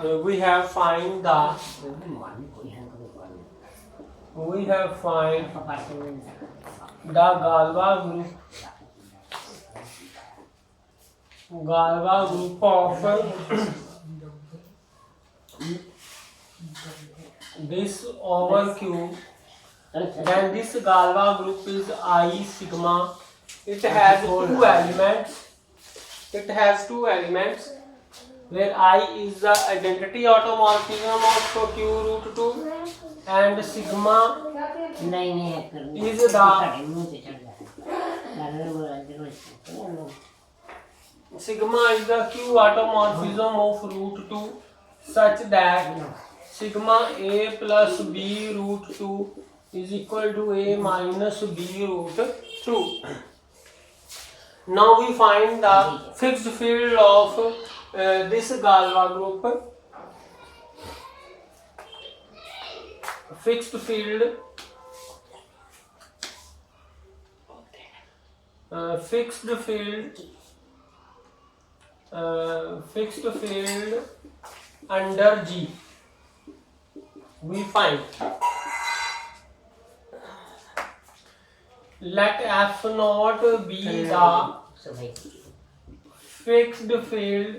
we have find the Galois group of this over Q. Then this Galois group is I sigma. It has two elements. Where I is the identity automorphism of Q root 2 and sigma is the Q automorphism of root 2 such that sigma A plus B root 2 is equal to A minus B root 2. Now we find the fixed field of this Galois group. Fixed field under G. We find let F naught be the fixed field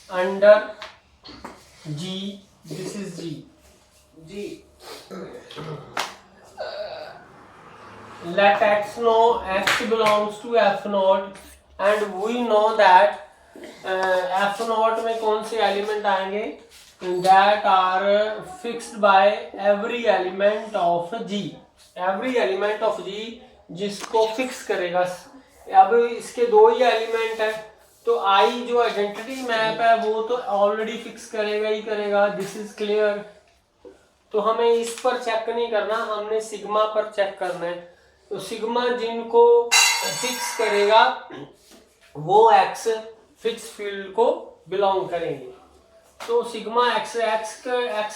under G. This is G. Let X belongs to F naught and we know that F naught में कौन से element आएंगे that are fixed by every element of G. Every element of G जिसको fix करेगा. अब इसके दो ही element है तो I जो आइडेंटिटी मैप है वो तो ऑलरेडी फिक्स करेगा ही करेगा. This is clear. तो हमें इस पर चेक नहीं करना, हमने सिग्मा पर चेक करना है. तो सिग्मा जिनको फिक्स करेगा वो एक्स फिक्स फील्ड को बिलोंग करेंगे. तो सिग्मा एक्स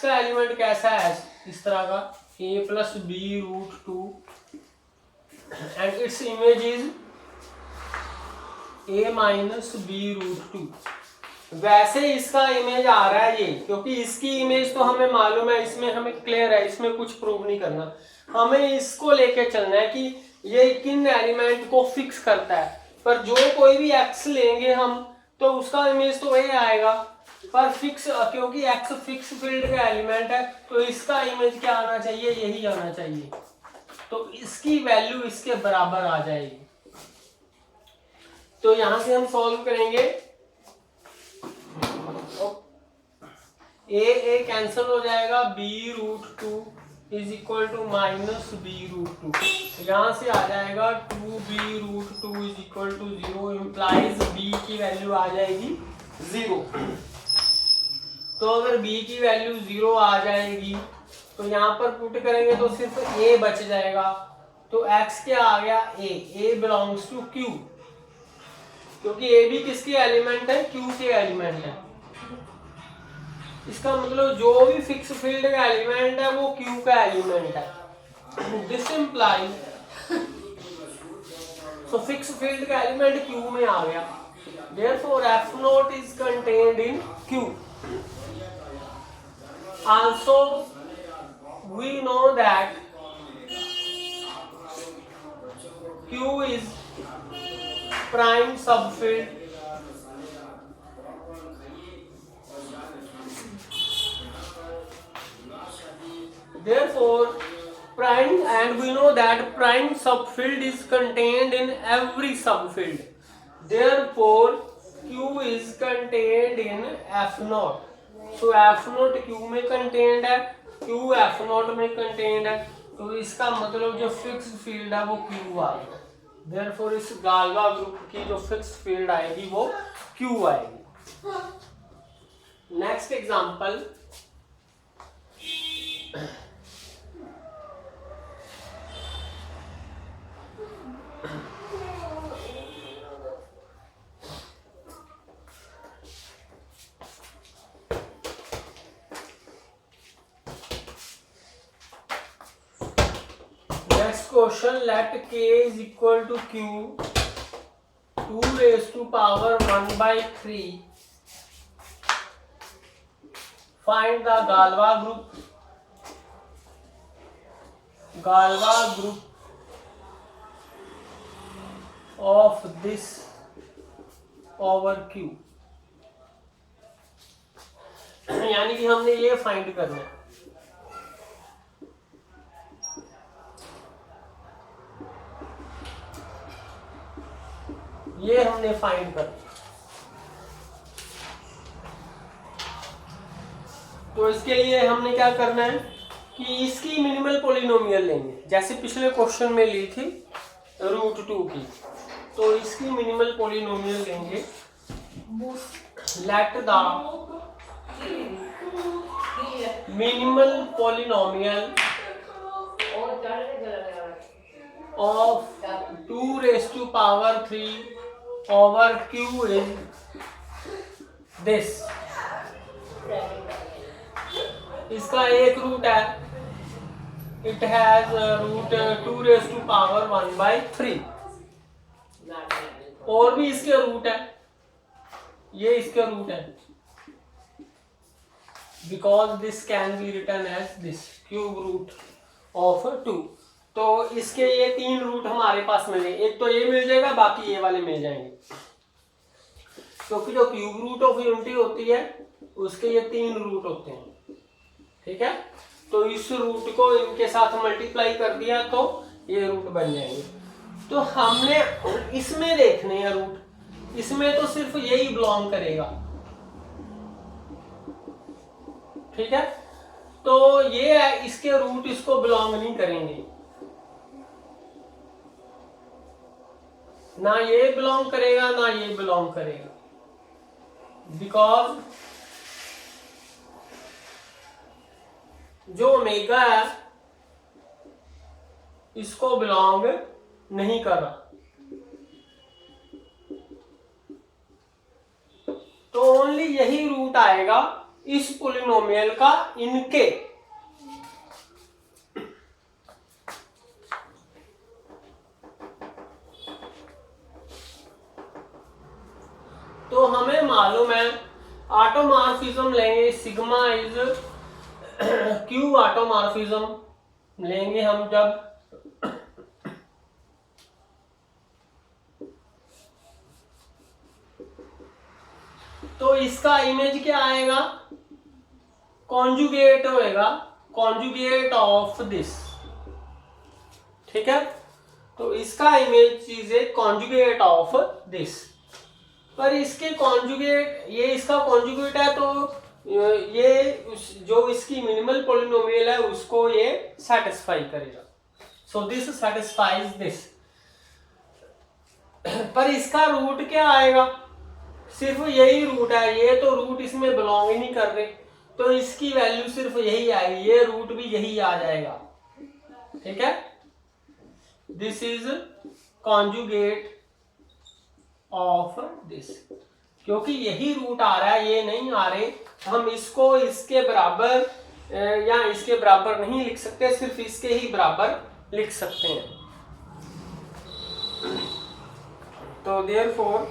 का एलिमेंट कैसा है? इस तरह का a plus b root 2 and its image is a minus b root 2. वैसे इसका इमेज आ रहा है ये, क्योंकि इसकी इमेज तो हमें मालूम है, इसमें हमें क्लियर है, इसमें कुछ प्रूव नहीं करना. हमें इसको लेके चलना है कि ये किन एलिमेंट को फिक्स करता है. पर जो कोई भी x लेंगे हम तो उसका इमेज तो वही आएगा. पर फिक्स, क्योंकि x फिक्स फील्ड का एलिमेंट है तो इसका इमेज क्या आना चाहिए? यही आना चाहिए. तो इसकी वैल्यू इसके बराबर आ जाएगी. तो यहां से हम सॉल्व करेंगे. ए कैंसिल हो जाएगा. B root 2 is equal to minus b root 2. यहां से आ जाएगा 2b root 2 is equal to 0 implies b की वैल्यू आ जाएगी 0. तो अगर b की वैल्यू 0 आ जाएगी तो यहाँ पर पुट करेंगे तो सिर्फ a बच जाएगा. तो x क्या आ गया? a बिलोंग्स टू q, क्योंकि a भी किसके एलिमेंट है? q के एलिमेंट है. इसका मतलब जो भी फिक्स फील्ड का एलिमेंट है वो Q का एलिमेंट है. This implies so fix field का एलिमेंट Q में आ गया. Therefore F not is contained in Q. Also we know that Q is prime subfield. Therefore, prime, and we know that prime subfield is contained in every subfield. Therefore, Q is contained in F naught. So F naught Q में contained है, Q F naught में contained है. तो इसका मतलब जो fixed field है वो Q आएगा. Therefore, इस Galois group की जो fixed field आएगी वो Q आएगी. Next example. Next question, let k is equal to q 2 raised to power 1 by 3 find the Galva group of this over Q. यानी कि हमने ये फाइंड करना है, ये हमने फाइंड करना। तो इसके लिए हमने क्या करना है कि इसकी मिनिमल पॉलिनोमियल लेंगे, जैसे पिछले क्वेश्चन में ली थी √2 की। तो इसकी मिनिमल पॉलिनोमियल लेंगे। Let the minimal polynomial of 2⁻³ over Q is this. इसका एक रूट है, इट हैज रूट 2⁻⁴ और भी इसके रूट है, ये इसके रूट है, because this can be return as this cube root of 2। तो इसके ये 3 रूट हमारे पास मिलेंगे, एक तो ये मिल जाएगा, बाकी ये वाले मिल जाएंगे, क्योंकि जो क्यूब रूट ऑफ यूनिटी होती है उसके ये 3 रूट होते हैं। ठीक है, तो इस रूट को इनके साथ मल्टीप्लाई कर दिया तो ये रूट बन जाएंगे। तो हमने इसमें देखने हैं रूट, इसमें तो सिर्फ यही बिलोंग करेगा। ठीक है, तो ये है, इसके रूट इसको बिलोंग नहीं करेंगे, ना ये बिलोंग करेगा ना ये बिलोंग करेगा, बिकॉज जो ओमेगा है इसको बिलोंग नहीं कर रहा। तो ओनली यही रूट आएगा इस पॉलिनोमियल का इनके। तो हमें मालूम है ऑटोमॉर्फिज्म लेंगे, सिग्मा इज क्यू ऑटोमॉर्फिज्म लेंगे हम जब तो इसका इमेज क्या आएगा, कॉन्जुगेट होएगा, कॉन्जुगेट ऑफ दिस। ठीक है, तो इसका image is a conjugate of this. पर इसके कॉन्जुगेट, ये इसका कॉन्जुगेट है, तो ये जो इसकी मिनिमल पॉलिनोमियल है उसको ये सेटिस्फाई करेगा। So this satisfies this. पर इसका रूट क्या आएगा, सिर्फ यही रूट है, ये तो रूट इसमें बिलोंग ही नहीं कर रहे, तो इसकी वैल्यू सिर्फ यही आएगी, ये रूट भी यही आ जाएगा। ठीक है, this is conjugate of this, क्योंकि यही रूट आ रहा है, ये नहीं आ रहे, हम इसको इसके बराबर या इसके बराबर नहीं लिख सकते, सिर्फ इसके ही बराबर लिख सकते हैं। तो देयरफॉर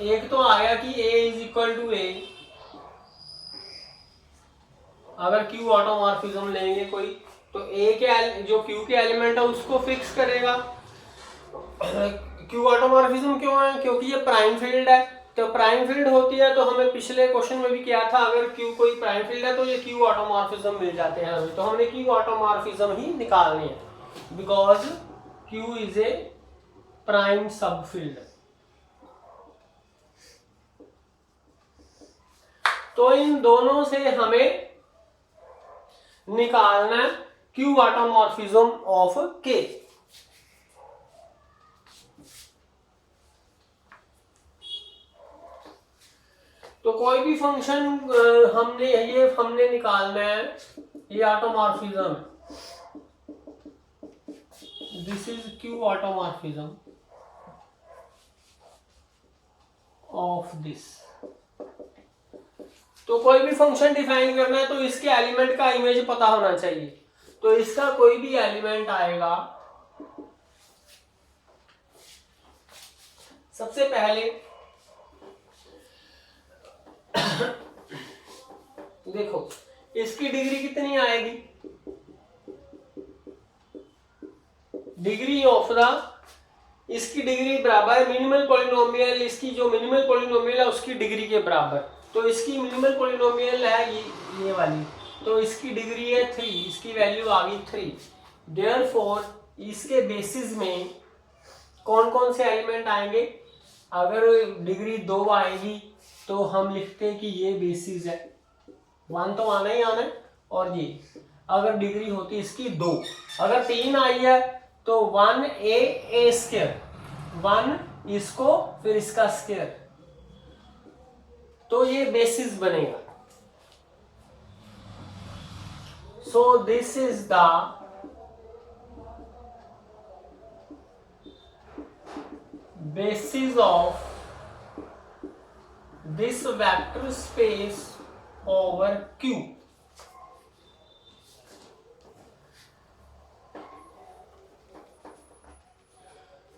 एक तो आ गया कि A is equal to A, अगर Q ऑटोमॉर्फिज्म लेंगे कोई, तो A के जो Q के एलिमेंट है उसको फिक्स करेगा। Q ऑटोमॉर्फिज्म क्यों है, क्योंकि ये प्राइम फील्ड है, तो प्राइम फील्ड होती है, तो हमें पिछले क्वेश्चन में भी किया था, अगर Q कोई प्राइम फील्ड है तो ये Q ऑटोमॉर्फिज्म मिल जाते हैं हमें, तो हमने Q ऑटोमॉर्फिज्म ही निकालनी है, because Q is a prime सब फील्ड। तो इन दोनों से हमें निकालना है Q ऑटोमॉर्फिज्म ऑफ K। तो कोई भी फंक्शन हमने निकालना है, ये automorphism, this is Q automorphism of this. तो कोई भी फंक्शन डिफाइन करना है तो इसके एलिमेंट का इमेज पता होना चाहिए। तो इसका कोई भी एलिमेंट आएगा, सबसे पहले देखो इसकी डिग्री कितनी आएगी, डिग्री ऑफ द, इसकी डिग्री बराबर मिनिमल पॉलिनोमियल, इसकी जो मिनिमल पॉलिनोमियल है उसकी डिग्री के बराबर। तो इसकी मिनिमल पॉलिनोमियल है ये वाली, तो इसकी डिग्री है 3, इसकी वैल्यू आ गई 3। देयरफॉर इसके बेसिस में कौन कौन से एलिमेंट आएंगे, अगर डिग्री 2 आएगी तो हम लिखते हैं कि ये बेसिस है, 1 तो आना ही आना है, और ये अगर डिग्री होती इसकी 2, अगर 3 आई है तो 1a स्क्वायर, 1 इसको फिर इसका स्क्वायर, तो ये बेसिस बनेगा। So this is the basis of this vector space over Q।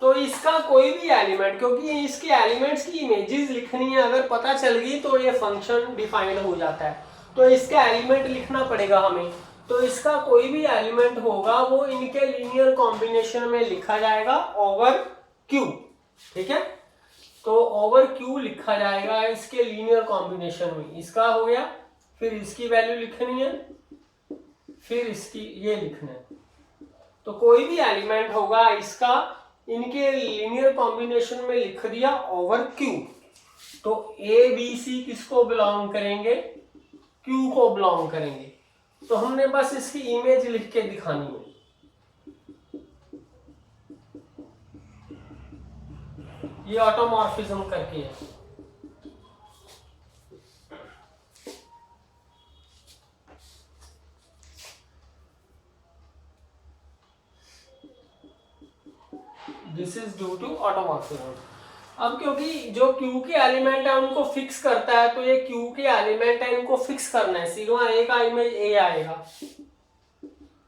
तो इसका कोई भी एलिमेंट, क्योंकि इसके एलिमेंट्स की इमेजेस लिखनी है, अगर पता चल गई तो ये फंक्शन डिफाइंड हो जाता है, तो इसका एलिमेंट लिखना पड़ेगा हमें। तो इसका कोई भी एलिमेंट होगा वो इनके लीनियर कॉम्बिनेशन में लिखा जाएगा ओवर Q, ठीक है। तो ओवर Q लिखा जाएगा इसके लीनियर कॉम्बिनेशन में, इसका हो गया, फिर इसकी वैल्यू लिखनी है, फिर इसकी ये लिखना है। तो कोई भी एलिमेंट होगा इसका इनके लीनियर कॉम्बिनेशन में लिख दिया ओवर Q। तो A B C किसको बिलोंग करेंगे, Q को बिलोंग करेंगे। तो हमने बस इसकी इमेज लिख के दिखानी है। ये ऑटोमॉर्फिज्म करके है। This is due to automorphism. अब क्योंकि जो Q के एलिमेंट है उनको फिक्स करता है, तो ये Q के एलिमेंट है इनको फिक्स करना है। सिग्मा A का इमेज A आएगा,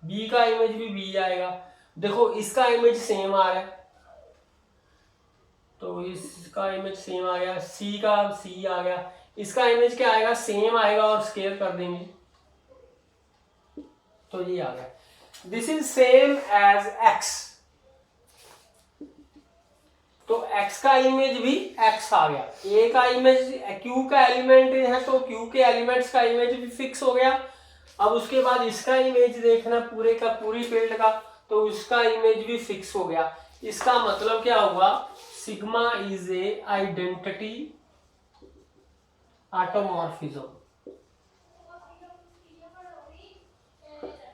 B का इमेज भी B आएगा। देखो इसका इमेज सेम आ रहा है, तो इसका इमेज सेम आ गया, C का C आ गया, इसका इमेज क्या आएगा, सेम आएगा और स्केयर कर देंगे, तो ये आ गया। This is same as X, तो X का इमेज भी X आ गया। A का इमेज Q का एलिमेंट है, तो Q के एलिमेंट्स का इमेज भी फिक्स हो गया। अब उसके बाद इसका इमेज देखना पूरे का पूरी फील्ड का, तो उसका इमेज भी फिक्स हो गया। इसका मतलब क्या हुआ, sigma is a identity automorphism.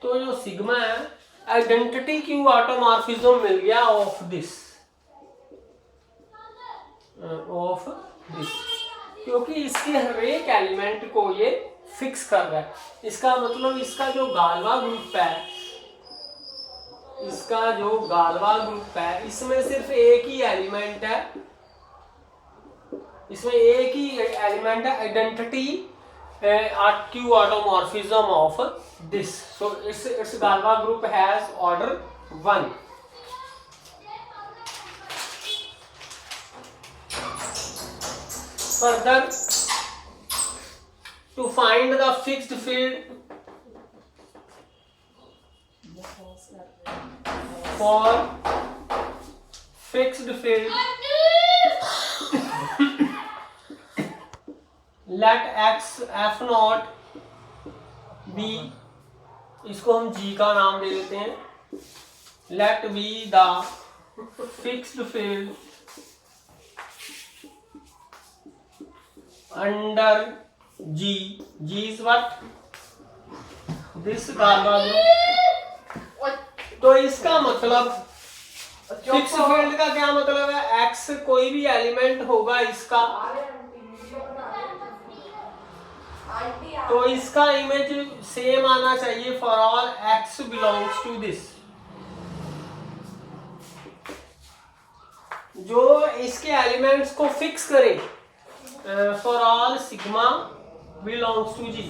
तो जो सिग्मा है आइडेंटिटी क्यू ऑटोमॉर्फिज्म मिल गया ऑफ दिस, क्योंकि इसके हर एक एलिमेंट को ये फिक्स कर रहा है। इसका मतलब इसका जो गालवा ग्रुप है, इसका जो गालवा ग्रुप है इसमें सिर्फ एक ही एलिमेंट है, इसमें एक ही एलिमेंट है identity Q automorphism of this. So it's Galva group has order 1। Further, to find the fixed field for fixed field, let x f naught be, इसको हम g का नाम दे देते हैं, let be the fixed field under G. G is what? This Galva group. तो इसका मतलब fix field का क्या मतलब है, X कोई भी एलिमेंट होगा इसका, तो इसका इमेज सेम आना चाहिए for all X belongs to this. जो इसके एलिमेंट्स को फिक्स करे for all sigma belongs to G.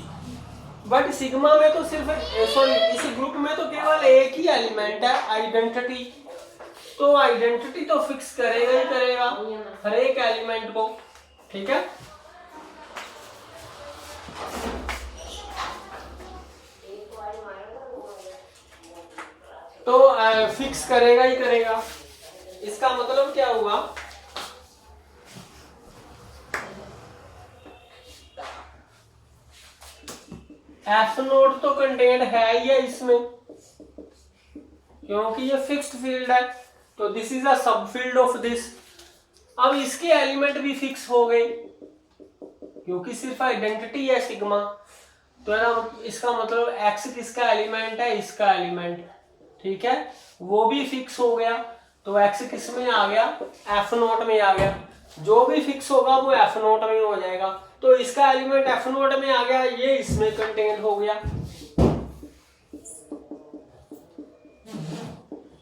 But sigma में तो सिर्फ सॉरी इस ग्रुप में तो केवल एक ही एलिमेंट है आइडेंटिटी, तो आइडेंटिटी तो फिक्स करेगा ही करेगा हर एक एलिमेंट को, ठीक है। तो फिक्स करेगा ही करेगा। इसका मतलब क्या हुआ, एफ नोट तो कंटेंट है ही है इसमें, क्योंकि ये फिक्स्ड फील्ड है, तो दिस इज अ सब फील्ड ऑफ दिस। अब इसके एलिमेंट भी फिक्स हो गए, क्योंकि सिर्फ आइडेंटिटी है सिग्मा, तो इसका मतलब एक्स किसका एलिमेंट है, इसका एलिमेंट, ठीक है, वो भी फिक्स हो गया। तो एक्स किस में आ गया, एफ नोट में आ गया, जो भी फिक्स होगा वो एफ नोट में हो जाएगा। तो इसका एलिमेंट एफ नोट में आ गया, ये इसमें कंटेन हो गया।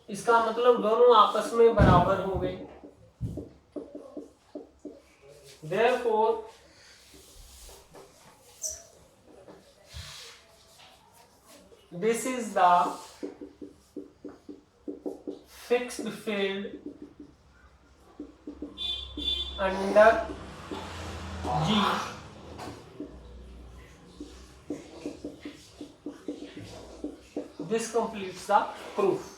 इसका मतलब दोनों आपस में बराबर हो गए। Therefore, this is the fixed field under G. This completes the proof.